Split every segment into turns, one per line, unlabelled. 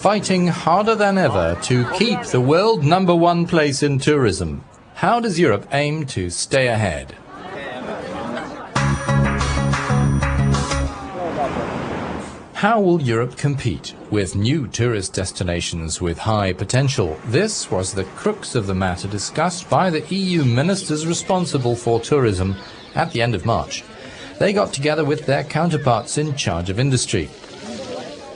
fighting harder than ever to keep the world #1 place in tourism. How does Europe aim to stay ahead? How will Europe compete with new tourist destinations with high potential? This was the crux of the matter discussed by the EU ministers responsible for tourism at the end of March. They got together with their counterparts in charge of industry.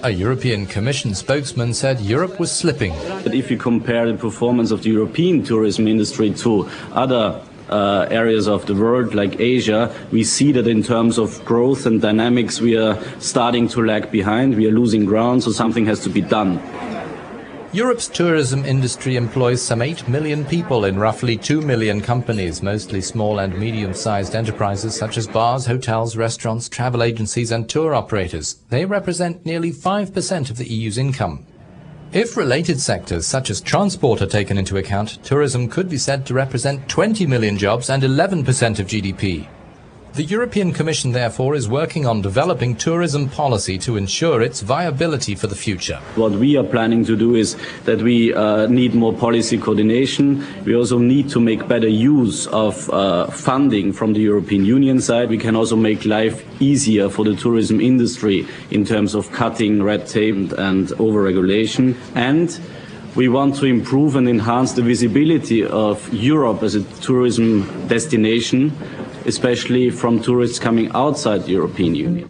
A European Commission spokesman said Europe was slipping.
But if you compare the performance of the European tourism industry to other areas of the world like Asia, we see that in terms of growth and dynamics we are starting to lag behind, we are losing ground, so something has to be done.
Europe's tourism industry employs some 8 million people in roughly 2 million companies, mostly small and medium-sized enterprises such as bars, hotels, restaurants, travel agencies and tour operators. They represent nearly 5% of the EU's income. If related sectors such as transport are taken into account, tourism could be said to represent 20 million jobs and 11% of GDP. The European Commission, therefore, is working on developing tourism policy to ensure its viability for the future.
What we are planning to do is that we need more policy coordination. We also need to make better use of funding from the European Union side. We can also make life easier for the tourism industry in terms of cutting red tape and over-regulation. And we want to improve and enhance the visibility of Europe as a tourism destination, especially from tourists coming outside the European Union.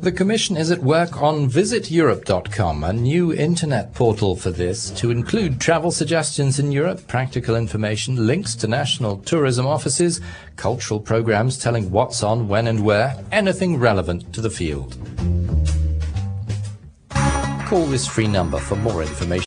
The Commission is at work on visiteurope.com, a new internet portal for this, to include travel suggestions in Europe, practical information, links to national tourism offices, cultural programs telling what's on, when and where, anything relevant to the field. Call this free number for more information.